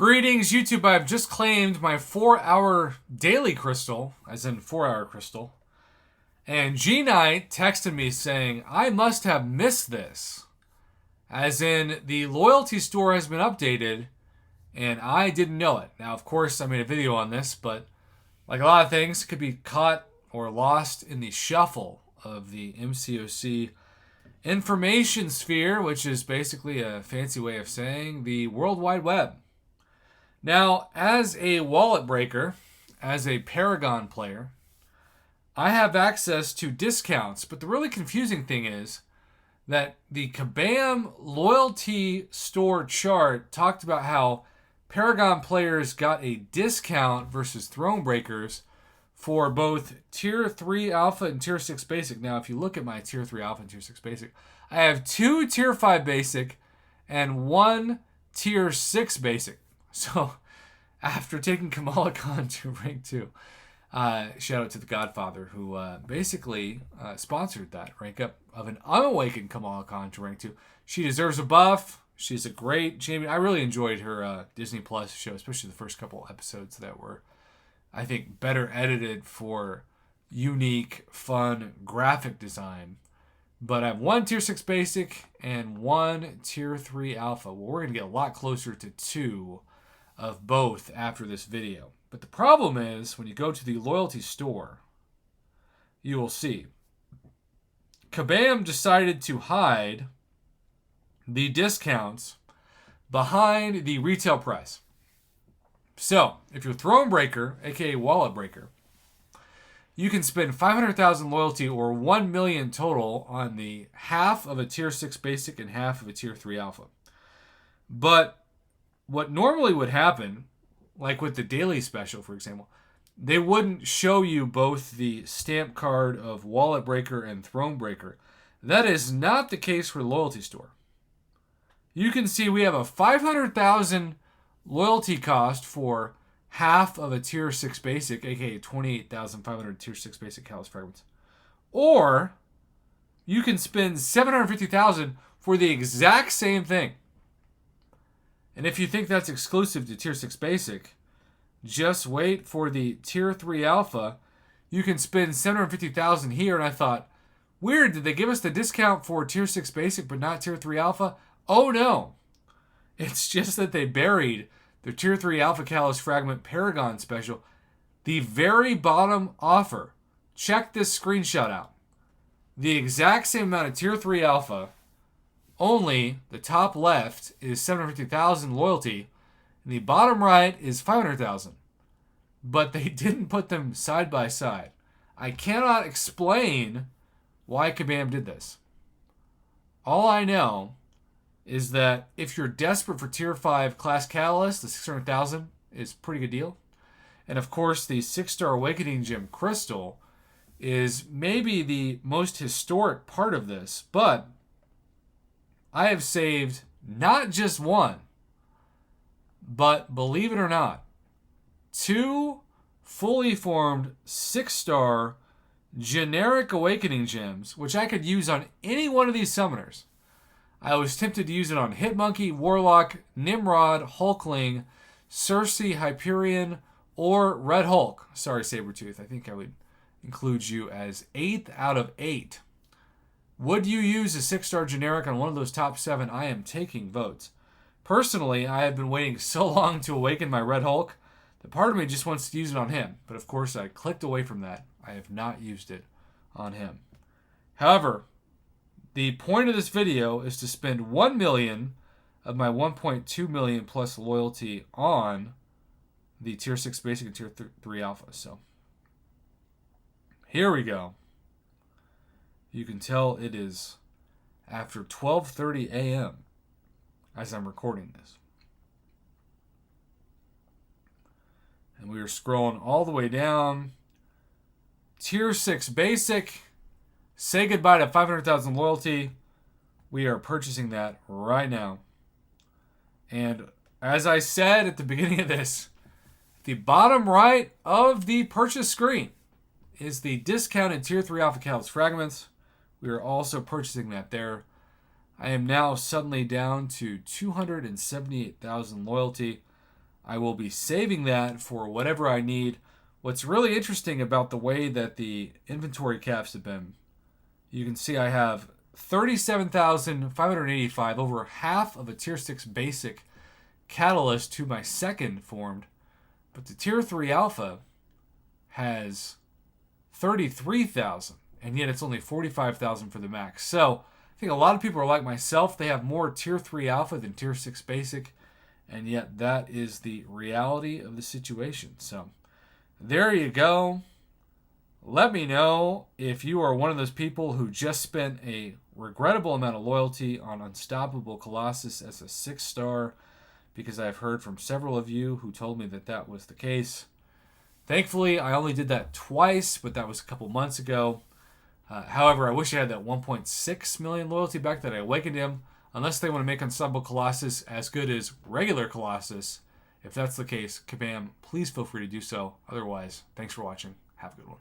Greetings, YouTube. I've just claimed my 4-hour daily crystal, as in 4-hour crystal. And G Knight texted me saying, I must have missed this. As in, the loyalty store has been updated, and I didn't know it. Now, of course, I made a video on this, but like a lot of things, it could be caught or lost in the shuffle of the MCOC information sphere, which is basically a fancy way of saying the World Wide Web. Now, as a wallet breaker, as a Paragon player, I have access to discounts, but the really confusing thing is that the Kabam loyalty store chart talked about how Paragon players got a discount versus Throne Breakers for both Tier 3 Alpha and Tier 6 Basic. Now, if you look at my Tier 3 Alpha and Tier 6 Basic, I have 2 Tier 5 Basic and 1 Tier 6 Basic. So, after taking Kamala Khan to rank 2, shout out to the Godfather who basically sponsored that rank up of an unawakened Kamala Khan to rank 2. She deserves a buff. She's a great champion. I really enjoyed her Disney Plus show, especially the first couple episodes that were, I think, better edited for unique, fun graphic design. But I have 1 Tier 6 Basic and 1 Tier 3 Alpha. Well, we're going to get a lot closer to 2 of both after this video. But the problem is, when you go to the loyalty store, you will see Kabam decided to hide the discounts behind the retail price. So, if you're Throne Breaker, aka Wallet Breaker, you can spend 500,000 loyalty or 1 million total on the half of a Tier 6 Basic and half of a Tier 3 Alpha. But what normally would happen, like with the daily special, for example, they wouldn't show you both the stamp card of Wallet Breaker and Throne Breaker. That is not the case for the loyalty store. You can see we have a 500,000 loyalty cost for half of a Tier 6 Basic, aka 28,500 Tier 6 Basic Callus Fragments. Or you can spend 750,000 for the exact same thing. And if you think that's exclusive to Tier 6 Basic, just wait for the Tier 3 Alpha. You can spend 750,000 here, and I thought, weird, did they give us the discount for Tier 6 Basic but not Tier 3 Alpha? Oh no. It's just that they buried the Tier 3 Alpha Callus Fragment Paragon Special. The very bottom offer. Check this screenshot out. The exact same amount of Tier 3 Alpha, only the top left is 750,000 loyalty, and the bottom right is 500,000. But they didn't put them side by side. I cannot explain why Kabam did this. All I know is that if you're desperate for Tier 5 Class Catalyst, the 600,000 is a pretty good deal. And of course, the 6-star Awakening Gem Crystal is maybe the most historic part of this. But I have saved not just 1, but believe it or not, 2 fully formed 6-star generic Awakening Gems, which I could use on any one of these summoners. I was tempted to use it on Hitmonkey, Warlock, Nimrod, Hulkling, Cersei, Hyperion, or Red Hulk. Sorry, Sabretooth. I think I would include you as 8th out of 8. Would you use a 6-star generic on one of those top 7? I am taking votes. Personally, I have been waiting so long to awaken my Red Hulk that part of me just wants to use it on him. But of course, I clicked away from that. I have not used it on him. However, the point of this video is to spend 1 million of my 1.2 million plus loyalty on the Tier 6 Basic and Tier 3 Alpha. So, here we go. You can tell it is after 12:30 a.m. as I'm recording this. And we are scrolling all the way down. Tier 6 Basic. Say goodbye to 500,000 loyalty. We are purchasing that right now. And as I said at the beginning of this, the bottom right of the purchase screen is the discounted Tier 3 Alpha Callus Fragments. We are also purchasing that there. I am now suddenly down to 278,000 loyalty. I will be saving that for whatever I need. What's really interesting about the way that the inventory caps have been, you can see I have 37,585, over half of a tier 6 basic catalyst to my second formed, but the tier 3 alpha has 33,000, and yet it's only 45,000 for the max. So I think a lot of people are like myself. They have more tier 3 alpha than tier 6 basic, and yet that is the reality of the situation. So there you go. Let me know if you are one of those people who just spent a regrettable amount of loyalty on Unstoppable Colossus as a 6-star, because I've heard from several of you who told me that that was the case. Thankfully, I only did that twice, but that was a couple months ago. However, I wish I had that 1.6 million loyalty back that I awakened him, unless they want to make Unstoppable Colossus as good as regular Colossus. If that's the case, kabam, please feel free to do so. Otherwise, thanks for watching. Have a good one.